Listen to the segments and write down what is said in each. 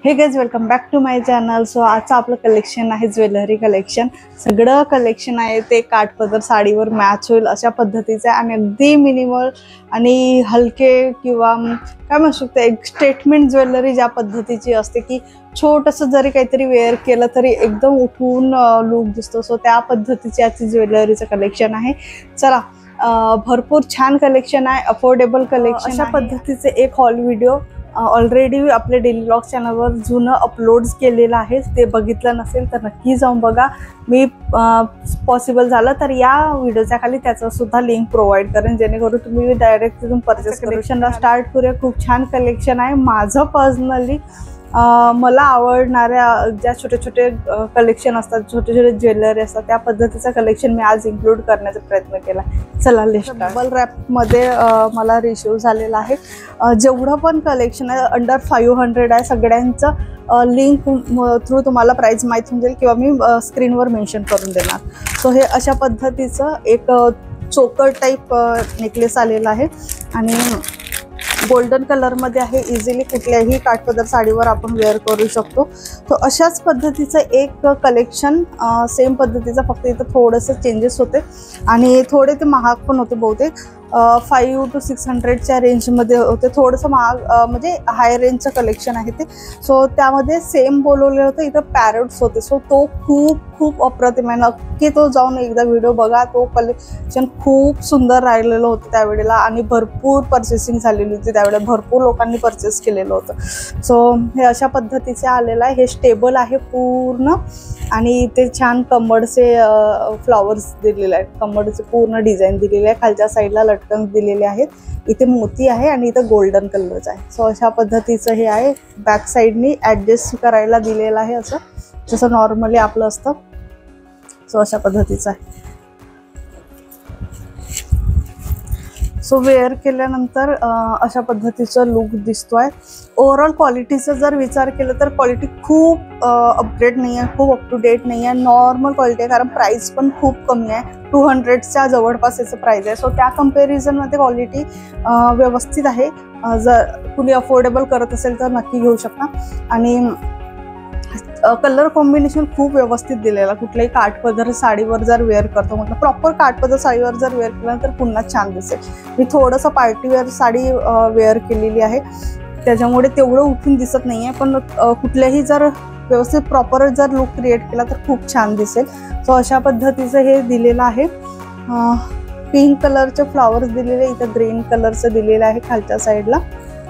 हे guys welcome back to my channel. So आजचं आपलं कलेक्शन आहे ज्वेलरी कलेक्शन. सगळं कलेक्शन आहे ते काठपदर साडीवर मॅच होईल अशा पद्धतीचं आहे आणि अगदी मिनिमल आणि हलके किंवा काय म्हणू शकतो एक स्टेटमेंट ज्वेलरी ज्या पद्धतीची असते की छोटंसं जरी काहीतरी वेअर केलं तरी एकदम उठून लुक दिसतो. सो त्या पद्धतीची आजची ज्वेलरीचं कलेक्शन आहे. चला भरपूर छान कलेक्शन आहे, अफोर्डेबल कलेक्शन. अशा पद्धतीचे एक हॉल व्हिडिओ ऑलरेडी आपल्या डेली व्लॉग चॅनलवर जुनं अपलोड्स केलेलं आहे. ते बघितलं नसेल तर नक्की जाऊन बघा. मी पॉसिबल झालं तर या व्हिडिओच्या खाली त्याचं सुद्धा लिंक प्रोव्हाइड करेन जेणेकरून तुम्ही डायरेक्ट तिथून परचेस कलेक्शनला स्टार्ट करूया. खूप छान कलेक्शन आहे. माझं पर्सनली मला आवडणाऱ्या ज्या छोटे छोटे कलेक्शन असतात, छोटे छोटे ज्वेलरी असतात, त्या पद्धतीचं कलेक्शन मी आज इन्क्लूड करण्याचा प्रयत्न केला. चला डबल रॅपमध्ये मला रिसिव्ह झालेला आहे. जेवढं पण कलेक्शन आहे अंडर 500 आहे. सगळ्यांचं लिंक थ्रू तुम्हाला प्राईस माहीत होऊन जाईल किंवा मी स्क्रीनवर मेन्शन करून देणार. सो हे अशा पद्धतीचं एक चोकर टाईप नेकलेस आलेला आहे आणि गोल्डन कलरमध्ये आहे. इझिली कुठल्याही काठपदर साडीवर आपण वेअर करू शकतो. तो अशाच पद्धतीचं एक कलेक्शन सेम पद्धतीचं, फक्त इथं थोडंसं चेंजेस होते आणि थोडे ते महाग पण होते. बहुतेक 500 to 600च्या रेंजमध्ये होते. थोडंसं महाग म्हणजे हाय रेंजचं कलेक्शन आहे ते. सो त्यामध्ये सेम बोलवलेलं होतं. इथं पॅरट्स होते. सो तो खूप खूप अप्रतिम आहे. नक्की तो जाऊन एकदा व्हिडिओ बघा. तो कलेक्शन खूप सुंदर राहिलेलं होतं त्यावेळेला आणि भरपूर परचेसिंग झालेली होती. त्यावेळेला भरपूर लोकांनी परचेस केलेलं होतं. सो हे अशा पद्धतीचे आलेलं आहे. हे स्टेबल आहे पूर्ण आणि इथे छान कमळचे फ्लॉवर्स दिलेले आहेत. कमळचे पूर्ण डिझाईन दिलेले आहे. खालच्या साईडला लटकन दिलेले आहेत. इथे मोती आहे आणि इथं गोल्डन कलरचं आहे. सो अशा पद्धतीचं हे आहे. बॅक साईडनी ॲडजस्ट करायला दिलेलं आहे असं जसं नॉर्मली आपलं असतं. सो अशा पद्धतीचं आहे. सो वेअर केल्यानंतर अशा पद्धतीचं लुक दिसतोय. ओव्हरऑल क्वालिटीचा जर विचार केला तर क्वालिटी खूप अपग्रेड नाही आहे, खूप अप टू डेट नाही आहे, नॉर्मल क्वालिटी आहे. कारण प्राईस पण खूप कमी आहे. 200च्या जवळपास याचं प्राईस आहे. सो त्या कम्पॅरिझनमध्ये क्वालिटी व्यवस्थित आहे. जर कुणी अफोर्डेबल करत असेल तर नक्की घेऊ शकता. आणि कलर कॉम्बिनेशन खूप व्यवस्थित दिलेला. कुठल्याही काठपदर साडीवर जर वेअर करतो म्हटलं, प्रॉपर काठपदर साडीवर जर वेअर केलं तर पुन्हा छान दिसेल. मी थोडंसं पार्टीवेअर साडी वेअर केलेली आहे त्याच्यामुळे तेवढं उठून दिसत नाही आहे, पण कुठल्याही जर व्यवस्थित प्रॉपर जर लुक क्रिएट केला तर खूप छान दिसेल. सो अशा पद्धतीचं हे दिलेलं आहे. पिंक कलरचे फ्लॉवर्स दिलेले, इथं ग्रीन कलरचं दिलेलं आहे खालच्या साईडला.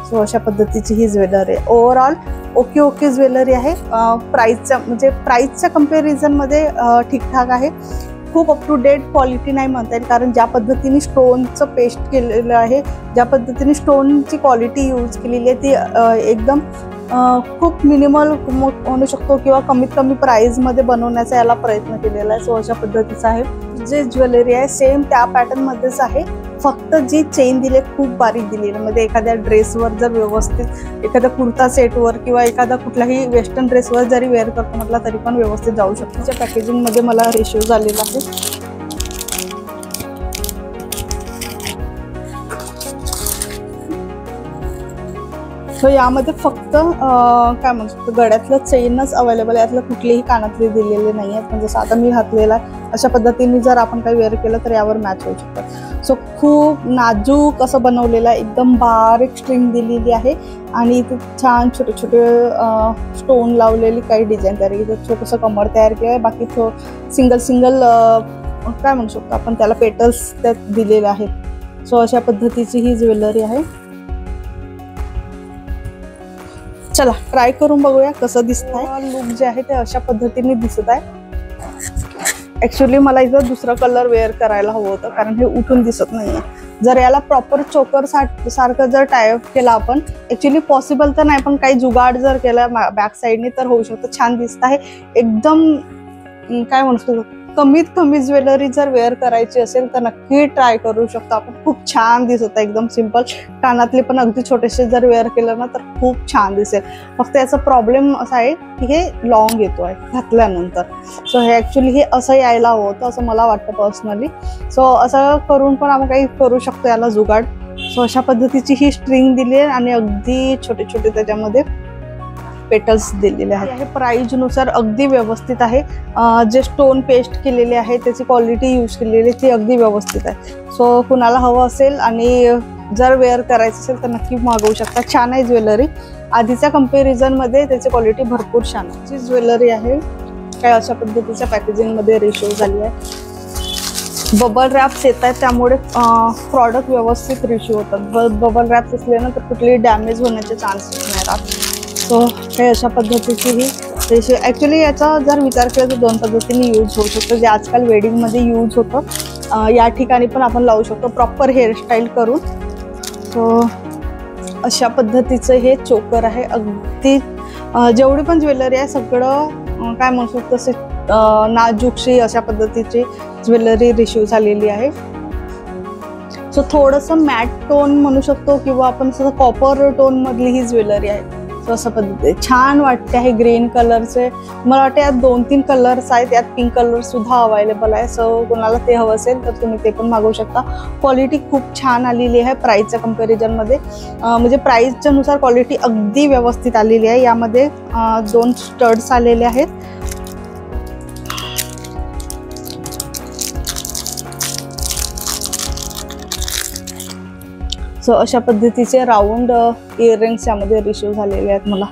सो अशा पद्धतीची ही ज्वेलरी आहे. ओव्हरऑल ओके ज्वेलरी आहे. प्राईसच्या कम्पॅरिझनमध्ये ठीकठाक आहे. खूप अप टू डेट क्वालिटी नाही म्हणता येईल कारण ज्या पद्धतीने स्टोनचं पेस्ट केलेलं आहे, ज्या पद्धतीने स्टोनची क्वालिटी यूज केलेली आहे ती एकदम खूप मिनिमल म्हणू शकतो किंवा कमीत कमी प्राईजमध्ये बनवण्याचा याला प्रयत्न केलेला आहे. सो अशा पद्धतीचं आहे. जे ज्वेलरी आहे सेम त्या पॅटर्नमध्येच आहे, फक्त जी चेन दिली खूप बारीक दिलेली. म्हणजे एखाद्या ड्रेसवर जर व्यवस्थित एखाद्या कुर्ता सेटवर किंवा एखादा कुठल्याही वेस्टर्न ड्रेसवर जरी वेअर करतो म्हटलं तरी पण व्यवस्थित जाऊ शकतो. त्याच्या पॅकेजिंगमध्ये मला रिसिव्ह झालेला आहे. सो यामध्ये फक्त काय म्हणतो गळ्यातलं चेनच अवेलेबल आहे. यातलं कुठलेही कानातले दिलेले नाही आहेत. पण जसं आता मी घातलेला अशा पद्धतीने जर आपण काही वेअर केलं तर यावर मॅच होऊ शकतं. सो खूप नाजूक असं बनवलेलं आहे. एकदम बारीक स्ट्रिंग दिलेली आहे आणि इथे छान छोटे छोटे स्टोन लावलेली काही डिझाईन तयार केली. छोटंसं कमर तयार केलं आहे. बाकी सिंगल काय म्हणू शकतो आपण त्याला पेटल्स त्यात दिलेले आहेत. सो अशा पद्धतीची ही ज्वेलरी आहे. चला ट्राय करून बघूया कसं दिसत आहे. लुक जे आहे ते अशा पद्धतीने दिसत आहे. ॲक्च्युली मला इथं दुसरा कलर वेअर करायला हवं होतं कारण हे उठून दिसत नाही आहे. जर याला प्रॉपर चोकर सारखं जर टायअप केलं आपण, ॲक्च्युली पॉसिबल तर नाही पण काही जुगाड जर केला बॅक साईडने तर होऊ शकतं. छान दिसत आहे. एकदम काय म्हणतो कमीत कमी ज्वेलरी जर वेअर करायची असेल तर नक्की ट्राय करू शकतो आपण. खूप छान दिसत आहे. एकदम सिंपल. कानातले पण अगदी छोटेसे जर वेअर केलं ना तर खूप छान दिसेल. फक्त याचा प्रॉब्लेम असा आहे की हे लॉंग येतो आहे घातल्यानंतर. सो हे ॲक्च्युली हे असं यायला हवं होतं असं मला वाटतं पर्सनली. सो असं करून पण आपण काही करू शकतो याला जुगाड. सो अशा पद्धतीची ही स्ट्रिंग दिली आहे आणि अगदी छोटे छोटे त्याच्यामध्ये पेटल्स दिलेले आहेत. हे प्राइस नुसार अगदी व्यवस्थित आहे. जे स्टोन पेस्ट केलेले आहे त्याची क्वालिटी यूज केलेली ती अगदी व्यवस्थित आहे. सो कुणाला हवं असेल आणि जर वेअर करायचं असेल तर नक्की मागवू शकता. छान आहे ज्वेलरी. आधीच्या कंपॅरिझन मध्ये त्याची क्वालिटी भरपूर छान आहे. जी ज्वेलरी आहे काय अशा पद्धतीच्या पॅकेजिंग मध्ये रिशो झाली आहे. बबल रॅप्स येत आहेत त्यामुळे प्रॉडक्ट व्यवस्थित रिशू होतात. बबल रॅप्स असल्यानं तर कुठलीही डॅमेज होण्याचे चान्सेस नाही राहत. सो हे अशा पद्धतीची ही रिशू. ॲक्च्युली याचा जर विचार केला तर दोन पद्धतीने यूज होऊ शकतो. जे आजकाल वेडिंगमध्ये यूज होतं या ठिकाणी पण आपण लावू शकतो प्रॉपर हेअरस्टाईल करून. सो अशा पद्धतीचं हे चोकर आहे. अगदी जेवढी पण ज्वेलरी आहे सगळं काय म्हणू शकतो तसे नाजूकशी अशा पद्धतीची ज्वेलरी रिशू झालेली आहे. सो थोडंसं मॅट टोन म्हणू शकतो किंवा आपण कॉपर टोन मधली ही ज्वेलरी आहे. सो असं पद्धती छान वाटते आहे. ग्रीन कलरचे मला वाटतं यात 2-3 कलर्स आहेत. यात पिंक कलर सुद्धा अवेलेबल आहे. सो कोणाला ते हवं असेल तर तुम्ही ते पण मागवू शकता. क्वालिटी खूप छान आलेली आहे प्राइसच्या कंपॅरिझनमध्ये. म्हणजे प्राइसच्या नुसार क्वालिटी अगदी व्यवस्थित आलेली आहे. यामध्ये 2 स्टड्स आलेले आहेत. सो अशा पद्धतीचे राऊंड इयरिंग्स यामध्ये रिशू झालेले आहेत. मला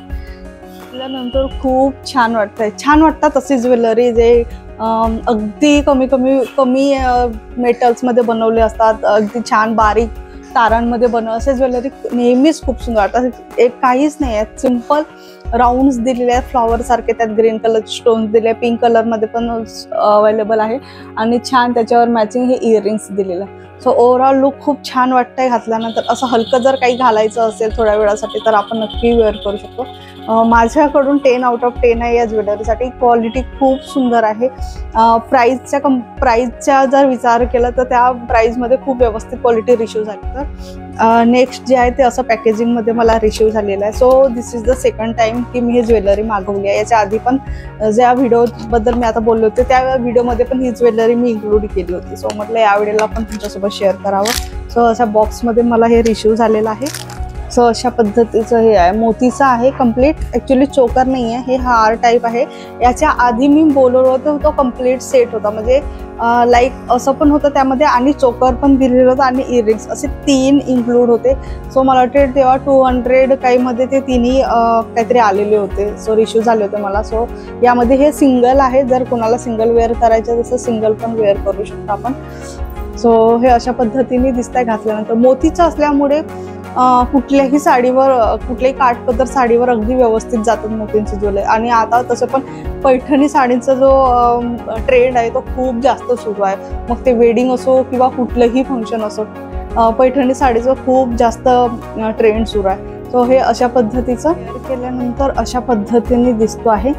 त्यानंतर खूप छान वाटतंय. छान वाटतात अशी ज्वेलरी जे अगदी कमी मेटल्समध्ये बनवले असतात. अगदी छान बारीक तारांमध्ये असे ज्वेलरी नेहमीच खूप सुंदर वाटतात. एक काहीच नाही आहे. सिम्पल राऊंड्स दिलेले आहेत फ्लॉवर सारखे. त्यात ग्रीन कलर स्टोन्स दिले. पिंक कलरमध्ये पण अवेलेबल आहे आणि छान त्याच्यावर मॅचिंग हे इयरिंग्स दिलेलं आहे. सो ओव्हरऑल लुक खूप छान वाटतंय घातल्यानंतर. असं हलकं जर काही घालायचं असेल थोड्या वेळासाठी तर आपण नक्की वेअर करू शकतो. माझ्याकडून 10 आउट ऑफ 10 आहे या ज्वेलरीसाठी. क्वालिटी खूप सुंदर आहे. प्राइसच्या जर विचार केला तर त्या प्राइसमध्ये खूप व्यवस्थित क्वालिटी रिशू झाली. तर नेक्स्ट जे आहे ते असं पॅकेजिंगमध्ये मला रिशू झालेलं आहे. So this is the second time की मी ही ज्वेलरी मागवली आहे. याच्या आधी पण ज्या व्हिडिओबद्दल मी आता बोलले होते त्या व्हिडिओमध्ये पण ही ज्वेलरी मी इन्क्लूड केली होती. सो म्हटलं या वेळेला पण तुमच्यासोबत शेअर करावं. सो अशा बॉक्समध्ये मला हे रिशू झालेलं आहे. सो अशा पद्धतीचं हे आहे. मोतीचं आहे कम्प्लीट. ॲक्च्युली चोकर नाही आहे. हे हार टाईप आहे. याच्या आधी मी बोलवलं होतं तो कम्प्लीट सेट होता. म्हणजे लाईक असं पण होतं त्यामध्ये आणि चोकर पण दिलेलं होतं आणि इयरिंग्स असे 3 इन्क्लूड होते. सो मला वाटतं तेव्हा 200 काहीमध्ये ते तिन्ही काहीतरी आलेले होते. सो रिशू झाले होते मला. सो यामध्ये हे सिंगल आहे. जर कोणाला सिंगल वेअर करायचं तसं सिंगल पण वेअर करू शकतो आपण. सो हे अशा पद्धतीने दिसतंय घातल्यानंतर. मोतीचं असल्यामुळे कुठल्याही साडीवर कुठल्याही काठपदर साडीवर अगदी व्यवस्थित जातात मोतींची ज्वेलरी. आणि आता तसं पण पैठणी साडींचा जो ट्रेंड आहे तो खूप जास्त सुरू आहे. मग ते वेडिंग असो किंवा कुठलंही फंक्शन असो पैठणी साडीचं खूप जास्त ट्रेंड सुरू आहे. सो हे अशा पद्धतीचं केल्यानंतर अशा पद्धतीने दिसतो आहे.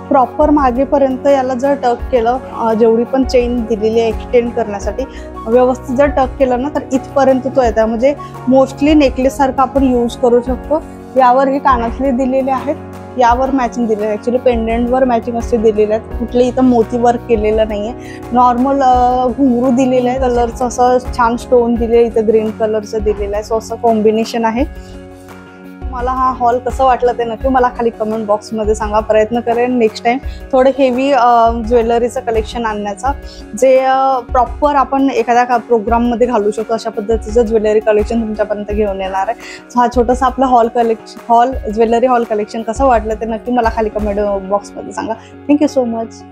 प्रॉपर मागेपर्यंत याला जर टक केलं जेवढी पण चेन दिलेली आहे एक्सटेंड करण्यासाठी व्यवस्थित जर टक केलं ना तर इथपर्यंत तो येतात. म्हणजे मोस्टली नेकलेस सारखं आपण यूज करू शकतो. यावर हे कानातले दिलेले आहेत. यावर मॅचिंग दिलेलं आहे. ॲक्च्युली पेंडेंटवर मॅचिंग असे दिलेले आहेत. कुठले इथं मोती वर्क केलेलं नाही आहे. नॉर्मल घुंगरू दिलेलं आहे. कलरचं असं छान स्टोन दिले. इथं ग्रीन कलरचं दिलेलं आहे. सो असं कॉम्बिनेशन आहे. मला हा हॉल कसं वाटलं ते नक्की मला खाली कमेंट बॉक्समध्ये सांगा. प्रयत्न करेन नेक्स्ट टाइम थोडं हेवी ज्वेलरीचं कलेक्शन आणण्याचा जे प्रॉपर आपण एखाद्या प्रोग्राममध्ये घालू शकतो अशा पद्धतीचं ज्वेलरी कलेक्शन तुमच्यापर्यंत घेऊन येणार आहे. सो हा छोटासा आपला ज्वेलरी हॉल कलेक्शन कसं वाटलं ते नक्की मला खाली कमेंट बॉक्समध्ये सांगा. Thank you so much.